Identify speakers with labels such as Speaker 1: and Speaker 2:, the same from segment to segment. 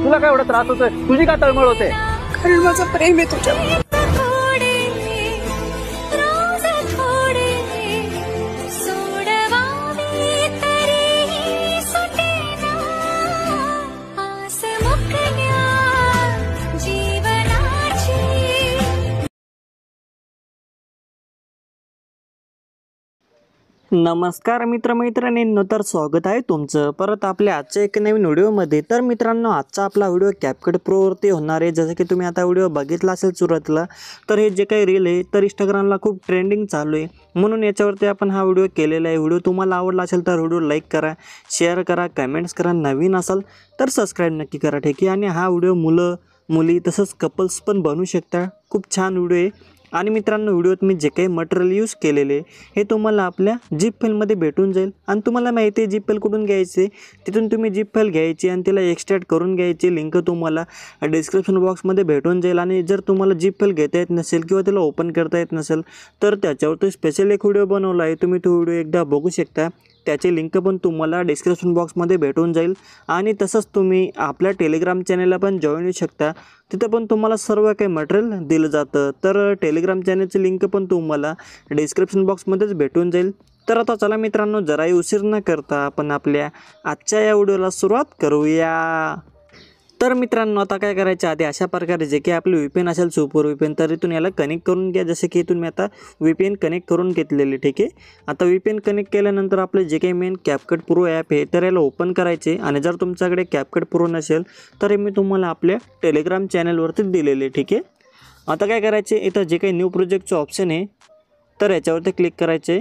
Speaker 1: तुला काय एवढा त्रास होतोय, तुझी का तळमळ होते?
Speaker 2: कारण माझं प्रेम आहे तुझ्यावर.
Speaker 3: नमस्कार मित्रमैत्रिणींनो, तर स्वागत आहे तुमचं परत आपल्या आजच्या एक नवीन व्हिडिओमध्ये. तर मित्रांनो, आजचा आपला व्हिडिओ CapCut प्रोवरती होणार आहे. जसं की तुम्ही आता व्हिडिओ बघितला असेल सुरुवातीला, तर हे जे काही रील आहे तर इंस्टाग्रामला खूप ट्रेंडिंग चालू आहे, म्हणून याच्यावरती आपण हा व्हिडिओ केलेला आहे. व्हिडिओ तुम्हाला आवडला असेल तर व्हिडिओ लाईक करा, शेअर करा, कमेंट्स करा, नवीन असाल तर सबस्क्राईब नक्की करा, ठीक आहे. आणि हा व्हिडिओ मुलं मुली तसंच कपल्स पण बनवू शकता. खूप छान व्हिडिओ आहे. आणि मित्रांनो, व्हिडिओत मी जे काही मटेरियल यूज केलेले हे तुम्हाला आपल्या झिप फाईलमध्ये भेटून जाईल. आणि तुम्हाला माहिती आहे झिप फाईल कुठून घ्यायचे, तिथून तुम्ही झिप फाईल घ्यायची आणि तिला एक्सट्रॅक्ट करून घ्यायची. लिंक तुम्हाला डिस्क्रिप्शन बॉक्समध्ये भेटून जाईल. आणि जर तुम्हाला झिप फाईल घेता येत नसेल किंवा तिला ओपन करता येत नसेल तर त्याच्यावर स्पेशल एक व्हिडिओ बनवला आहे, तुम्ही तो व्हिडिओ एकदा बघू शकता. त्याची लिंक पण तुम्हाला डिस्क्रिप्शन बॉक्समध्ये भेटून जाईल. आणि तसंच तुम्ही आपल्या टेलिग्राम चॅनलला पण जॉईन होऊ शकता, तिथं पण तुम्हाला सर्व काही मटेरियल दिलं जातं. तर टेलिग्राम चॅनलची लिंक पण तुम्हाला डिस्क्रिप्शन बॉक्समध्येच भेटून जाईल. तर आता चला मित्रांनो, जराही उशीर न करता आपण आपल्या आजच्या या व्हिडिओला सुरुवात करूया. तर मित्रांनो, आता काय करायचं, आधी अशा प्रकारे जे की आपलं VPN असेल सुपर VPN, तर इथून याला कनेक्ट करून घ्या. जसे की इथून मी आता VPN कनेक्ट करून घेतलेले, ठीक आहे. आता VPN कनेक्ट केल्यानंतर आपलं जे काही मेन CapCut प्रो ॲप आहे तर याला ओपन करायचे. आणि जर तुमच्याकडे CapCut प्रो नसेल तर हे मी तुम्हाला आपल्या टेलिग्राम चॅनलवरती दिलेले, ठीक आहे. आता काय करायचे, इथं जे काही न्यू प्रोजेक्टचं ऑप्शन आहे तर याच्यावरती क्लिक करायचे.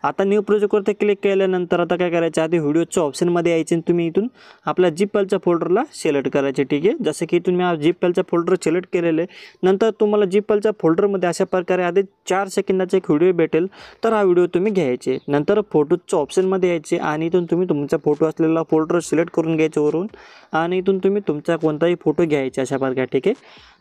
Speaker 3: आता न्यू प्रोजेक्टवरती क्लिक केल्यानंतर आता काय करायचं, आधी व्हिडिओच्या ऑप्शनमध्ये यायचे आणि तुम्ही इथून आपल्या झिप फाईलच्या फोल्डरला सिलेक्ट करायचे, ठीक आहे. जसं की इथून मी झिप फाईलचा फोल्डर सिलेक्ट केलेलं आहे. नंतर तुम्हाला झिप फाईलच्या फोल्डरमध्ये अशा प्रकारे आधी 4 सेकंदाचा एक व्हिडिओ भेटेल, तर हा व्हिडिओ तुम्ही घ्यायचे. नंतर फोटोच्या ऑप्शनमध्ये यायचे आणि इथून तुम्ही तुमचा फोटो असलेला फोल्डर सिलेक्ट करून घ्यायचे वरून. आणि इथून तुम्ही तुमचा कोणताही फोटो घ्यायचे अशा प्रकारे, ठीक आहे.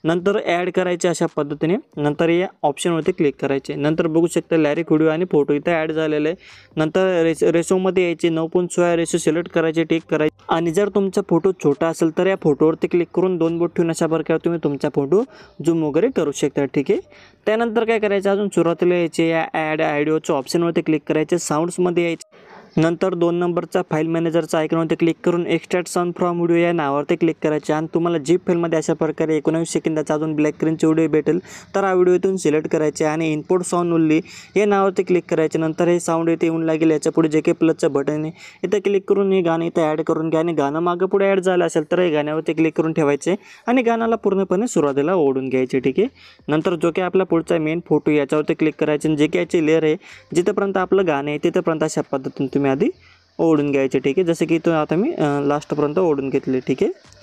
Speaker 3: नंतर ॲड करायचे अशा पद्धतीने. नंतर या ऑप्शनवरती क्लिक करायचे. नंतर बघू शकता डायरेक्ट व्हिडिओ आणि फोटो इथं ॲड झालेले आहे. नंतर रेशोमध्ये यायचे 9.6 रेशो सिलेक्ट करायचे, टिक करायचे. आणि जर तुमचा फोटो छोटा असेल तर या फोटोवरती क्लिक करून 2 बोट ठेवून अशा प्रकारे तुम्ही तुमचा फोटो झूम वगैरे करू शकता, ठीक आहे. त्यानंतर काय करायचं, अजून सुरुवातीला यायचे या ॲड ऑडिओच्या ऑप्शनवरती क्लिक करायचे, साऊंड्समध्ये यायचे. नंतर 2 नंबरचा फाईल मॅनेजरचा आयकॉनवरती क्लिक करून एक्सट्रॅक्ट साऊंड फ्रॉम व्हिडिओ या नावावरती क्लिक करायचे. आणि तुम्हाला झिप फाईलमध्ये अशा प्रकारे 19 सेकंदाचा अजून ब्लॅक स्क्रीनचे व्हिडिओ भेटेल, तर हा व्हिडिओ इथून सिलेक्ट करायचे. आणि इम्पोर्ट साऊंड ओनली या नावावरती क्लिक करायचे. नंतर हे साऊंड इथे येऊन लागेल, याच्या पुढे जे काही प्लसचं बटन आहे इथं क्लिक करून हे गाणं इथं ॲड करून घ्या. आणि गाणं मागं पुढे ॲड झालं असेल तर हे गाण्यावरती क्लिक करून ठेवायचे आणि गाण्याला पूर्णपणे सुरुवातीला ओढून घ्यायचे, ठीक आहे. नंतर जो काही आपला पुढचा मेन फोटो याच्यावरती क्लिक करायचे आणि जे काही याची लेअर आहे जिथंपर्यंत आपलं गाणं आहे तिथंपर्यंत अशा पद्धतीने तुम्ही आधी ओढून घ्यायचे, ठीक आहे. जसं की इथून आता मी लास्टपर्यंत ओढून घेतले, ठीक आहे.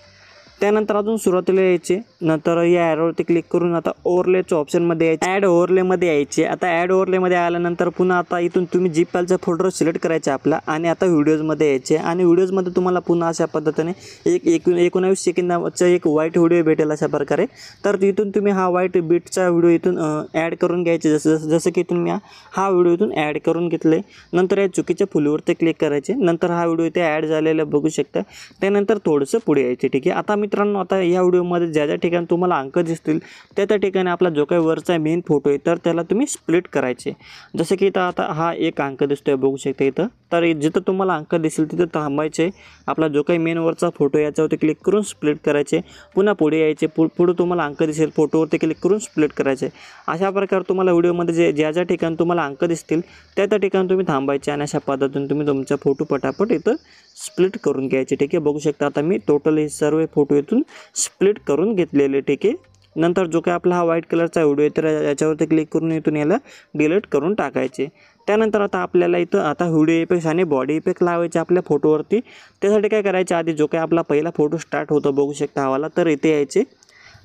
Speaker 3: त्यानंतर अजून सुरुवातीला यायचे. नंतर या ॲरोवरती क्लिक करून आता ओव्हरलेच्या ऑप्शनमध्ये यायचे, ॲड ओव्हरलेमध्ये यायचे. आता ॲड ओव्हरलेमध्ये आल्यानंतर पुन्हा आता इथून तुम्ही झिप फाईलचा फोल्डर सिलेक्ट करायचा आपला. आणि आता व्हिडिओजमध्ये यायचे. आणि व्हिडिओजमध्ये तुम्हाला पुन्हा अशा पद्धतीने 19 सेकंदाचा एक व्हाईट व्हिडिओ भेटेल अशा प्रकारे. तर तिथून तुम्ही हा व्हाईट बीटचा व्हिडिओ इथून ॲड करून घ्यायचे. जसं की इथून मी हा व्हिडिओ इथून ॲड करून घेतले. नंतर या चुकीच्या फुलीवरती क्लिक करायचे. नंतर हा व्हिडिओ इथे ॲड झालेला बघू शकता. त्यानंतर थोडंसं पुढे यायचे, ठीक आहे. आता मित्रांनो, आता या व्हिडिओमध्ये ज्या ज्या ठिकाणी तुम्हाला अंक दिसतील त्या ठिकाणी आपला जो काही वरचा मेन फोटो आहे तर त्याला तुम्ही स्प्लिट करायचे. जसं की इथं आता हा एक अंक दिसतोय बघू शकता इथं, तर जिथं तुम्हाला अंक दिसेल तिथं थांबायचे. आपला जो काही मेन वरचा फोटो याच्यावरती क्लिक करून स्प्लिट करायचे. पुन्हा पुढे यायचे. पुढे तुम्हाला अंक दिसेल फोटोवरती क्लिक करून स्प्लिट करायचे. अशा प्रकारे तुम्हाला व्हिडिओमध्ये ज्या ज्या ठिकाणी तुम्हाला अंक दिसतील त्या ठिकाणी तुम्ही थांबायचे. आणि अशा पद्धतीने तुम्ही तुमचा फोटो पटापट इथं स्प्लिट करून घ्यायचे, ठीक आहे. बघू शकता आता मी टोटल हे सर्व फोटो इथून स्प्लिट करून घेतलेले, ठीक आहे. नंतर जो काही आपला हा व्हाईट कलरचा व्हिडिओ आहे तर याच्यावरती क्लिक करून इथून याला डिलीट करून टाकायचे. त्यानंतर आता आपल्याला इथं आता व्हिडिओ इफेक्ट्स आणि बॉडी इफेक्ट लावायचे आपल्या फोटोवरती. त्यासाठी काय करायचे, आधी जो काही आपला पहिला फोटो स्टार्ट होतो बघू शकता हवाला, तर इथे यायचे.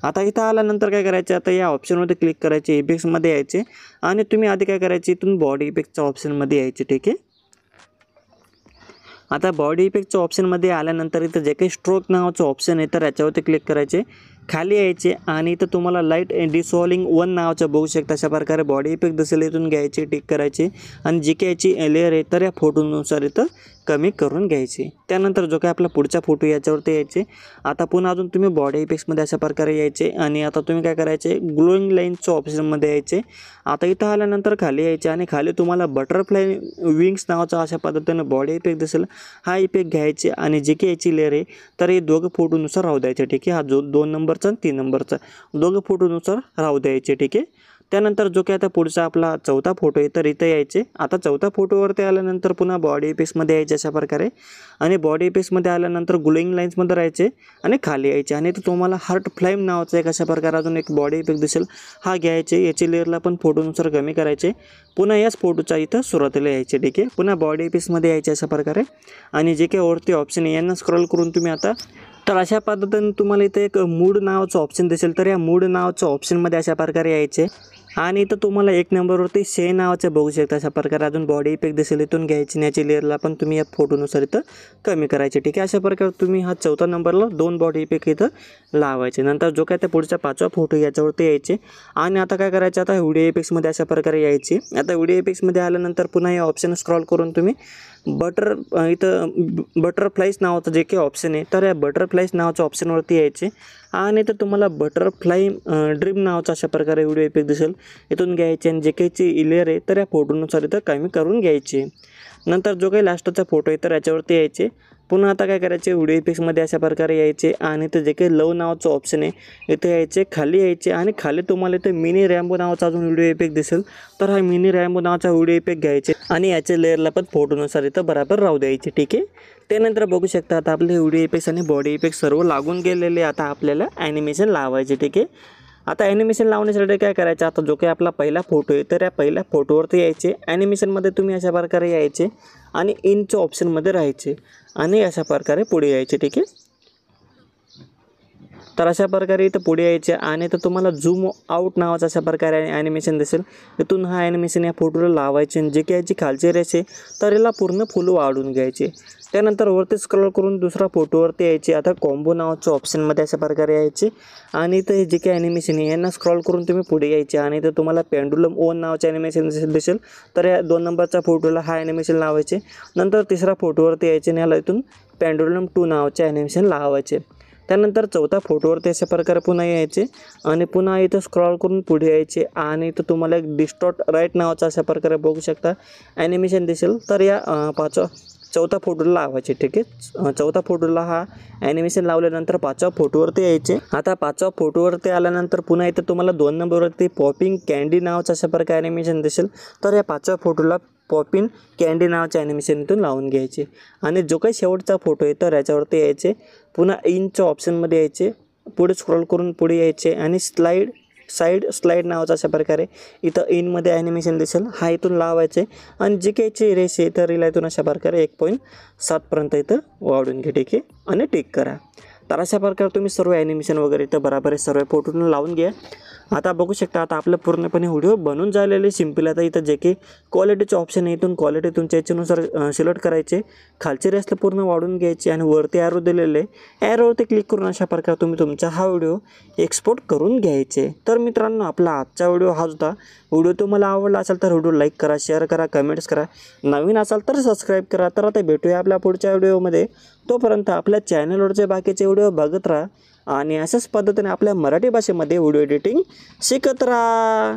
Speaker 3: आता इथं आल्यानंतर काय करायचे, आता या ऑप्शनवरती क्लिक करायचे, इफेक्ट्समध्ये यायचे. आणि तुम्ही आधी काय करायचे, इथून बॉडी इफेक्टच्या ऑप्शनमध्ये यायचे, ठीक आहे. आता बॉडी इफेक्टच्या ऑप्शनमध्ये आल्यानंतर इथं जे काही स्ट्रोक नावाचं ऑप्शन आहे तर याच्यावरती क्लिक करायचे. खाली यायचे आणि इथं तुम्हाला लाईट डिसॉल्विंग 1 नावाचं बघू शकता. अशा प्रकारे बॉडी इफेक्ट दिसेल, इथून घ्यायचे, टिक करायचे. आणि जी काही याची लेअर आहे तर या फोटोनुसार इथं कमी करून घ्यायची. त्यानंतर जो काही आपला पुढचा फोटो याच्यावरती यायचे. आता पुन्हा अजून तुम्ही बॉडी इफेक्ट्समध्ये अशा प्रकारे यायचे आणि आता तुम्ही काय करायचे, ग्लोईंग लाईनच्या ऑप्शनमध्ये यायचे. आता इथं आल्यानंतर खाली यायचे आणि खाली तुम्हाला बटरफ्लाय विंग्स नावाचा अशा पद्धतीनं बॉडी इफेक्ट दिसेल. हा इफेक्ट घ्यायचे आणि जी काही याची लेअर आहे तर हे दोघं फोटोनुसार राहू द्यायचे. ठीक आहे, हा जो 2 नंबरचा आणि 3 नंबरचा दोघं फोटोनुसार राहू द्यायचे. ठीक आहे. त्यानंतर जो काही आता पुढचा आपला चौथा फोटो आहे तर इथं यायचे. आता चौथा फोटोवरती आल्यानंतर पुन्हा बॉडी इफेक्ट्समध्ये यायचे अशा प्रकारे आणि बॉडी इफेक्ट्समध्ये आल्यानंतर ग्लोईंग लाईन्समध्ये राहायचे आणि खाली यायचे आणि इथं तुम्हाला हार्ट फ्लेम नावाचा एक अशा प्रकारे अजून एक बॉडी इफेक्ट दिसेल. हा घ्यायचे. याची लेअरला पण फोटोनुसार कमी करायचे. पुन्हा याच फोटोचा इथं सुरुवातीला यायचे. ठीक आहे. पुन्हा बॉडी इफेक्ट्समध्ये यायचे अशा प्रकारे आणि जे काही वरती ऑप्शन आहे यांना स्क्रॉल करून तुम्ही आता तर अशा पद्धतीने तुम्हाला इथे एक मूड नावाचं ऑप्शन दिसेल. तर या मूड नावाचं ऑप्शनमध्ये अशा प्रकारे यायचे आणि इथं तुम्हाला 1 नंबरवरती शे नावाचं बघू शकता अशा प्रकारे अजून बॉडी इफेक्ट दिसेल. इथून घ्यायची आणि याची लेअरला पण तुम्ही या फोटोनुसार इथं कमी करायचे. ठीक आहे. अशा प्रकारे तुम्ही हा चौथा नंबरला 2 बॉडी इफेक्ट इथं लावायचे. नंतर जो काय त्या पुढचा 5वा फोटो याच्यावरती यायचे आणि आता काय करायचं, आता व्हिडिओ इफेक्ट्समध्ये अशा प्रकारे यायची. आता व्हिडिओ इफेक्ट्समध्ये आल्यानंतर पुन्हा हे ऑप्शन स्क्रॉल करून तुम्ही इथं बटरफ्लाईज नावाचं जे काही ऑप्शन आहे तर या बटरफ्लाईज नावाच्या ऑप्शनवरती यायचे आणि इथं तुम्हाला बटरफ्लाय ड्रीम नावाचा अशा प्रकारे व्हिडिओ इफेक्ट दिसेल. इथून घ्यायचे आणि जे काहीची लेअर आहे तर या फोटोनुसार इथं कमी करून घ्यायचे. नंतर जो काही लास्टचा फोटो आहे तर याच्यावरती यायचे. पुन्हा आता काय करायचे, व्हिडिओ इफेक्ट्समध्ये अशा प्रकारे यायचे आणि इथं जे काही लव नावाचं ऑप्शन आहे इथे यायचे. खाली यायचे आणि खाली तुम्हाला इथं मिनी रॅम्बो नावाचा अजून व्हिडिओ इफेक्ट दिसेल. तर हा मिनी रॅम्बो नावाचा व्हिडिओ इफेक्ट घ्यायचे आणि याच्या लेअरला पण फोटोनुसार इथं बरोबर राहू द्यायचे. ठीक आहे. त्यानंतर बघू शकता आता आपले व्हिडिओ इफेक्ट्स आणि बॉडी इफेक्ट सर्व लागून गेलेले. आता आपल्याला ॲनिमेशन लावायचे. ठीक आहे. आता ॲनिमेशन लावण्यासाठी काय करायचं, आता जो काही आपला पहिला फोटो आहे तर या पहिल्या फोटोवरती यायचे. ॲनिमेशनमध्ये तुम्ही अशा प्रकारे यायचे आणि इनच्या ऑप्शनमध्ये राहायचे आणि अशा प्रकारे पुढे यायचे. ठीक आहे. तर अशा प्रकारे इथं पुढे यायचे आणि तर तुम्हाला झूम आउट नावाचा अशा प्रकारे ॲनिमेशन दिसेल. इथून हा ॲनिमेशन या फोटोला लावायचे आणि जे काही याची खालची रेष आहे तर याला पूर्ण फुल वाढून घ्यायचे. त्यानंतर वरती स्क्रॉल करून दुसरा फोटोवरती यायचे. आता कॉम्बो नावाच्या ऑप्शनमध्ये अशा प्रकारे यायचे आणि इथं हे जे काही ॲनिमेशन आहे यांना स्क्रॉल करून तुम्ही पुढे यायचे आणि इथं तुम्हाला पेंडुलम ओन नावाचे ॲनिमेशन दिसेल. तर या 2 नंबरच्या फोटोला हा ॲनिमेशन लावायचे. नंतर तिसरा फोटोवरती यायचे आणि याला इथून पेंडुलम 2 नावाचे ॲनिमेशन लावायचे. त्यानंतर चौथा फोटोवरती अशा प्रकारे पुन्हा यायचे आणि पुन्हा इथं स्क्रॉल करून पुढे यायचे आणि इथं तुम्हाला एक डिस्टॉर्ट राईट नावाचा अशा प्रकारे बघू शकता ॲनिमेशन दिसेल. तर या चौथा फोटोला लावायचे. ठीक आहे. चौथा फोटोला हा ॲनिमेशन लावल्यानंतर 5व्या फोटोवरती यायचे. आता 5व्या फोटोवरती आल्यानंतर पुन्हा इथं तुम्हाला 2 नंबरवरती पॉपिंग कॅन्डी नावाचं अशा प्रकारे ॲनिमेशन दिसेल. तर या 5व्या फोटोला पॉपिंग कॅन्डी नावाचे ॲनिमेशन इथून लावून घ्यायचे आणि जो काही शेवटचा फोटो आहे तर याच्यावरती यायचे. पुन्हा इनच्या ऑप्शनमध्ये यायचे. पुढे स्क्रॉल करून पुढे यायचे आणि साईड स्लाईड नावाचा अशा प्रकारे इथं इनमध्ये ॲनिमेशन दिसेल. हा इथून लावायचे आणि जी काहीची रेष आहे तर हिला इथून अशा प्रकारे 1.7पर्यंत इथं वाढून घे. ठीक आहे. आणि टिक करा. तर अशा प्रकारे तुम्ही सर्व ॲनिमेशन वगैरे इथं बरोबर सर्व फोटोनं लावून घ्या. आता बघू शकता आता आपलं पूर्णपणे व्हिडिओ बनून झालेले सिम्पल. आता इथं जे काही क्वालिटीचे ऑप्शन आहे इथून क्वालिटी तुमच्या याच्यानुसार सिलेक्ट करायचे. खालचे रेसला पूर्ण वाढून घ्यायचे आणि वरती ॲरो दिलेले ॲरोवरती क्लिक करून अशा प्रकारे तुम्ही तुमचा हा व्हिडिओ एक्सपोर्ट करून घ्यायचे. तर मित्रांनो आपला आजचा व्हिडिओ हा होता. व्हिडिओ तुम्हाला आवडला असेल तर व्हिडिओ लाईक करा, शेअर करा, कमेंट्स करा. नवीन असाल तर सबस्क्राईब करा. तर आता भेटूया आपल्या पुढच्या व्हिडिओमध्ये. तोपर्यंत आपल्या चॅनलवरचे बाकीचे व्हिडिओ बघत राहा आणि अशाच पद्धतीने आपल्या मराठी भाषेमध्ये व्हिडिओ एडिटिंग शिकत राहा.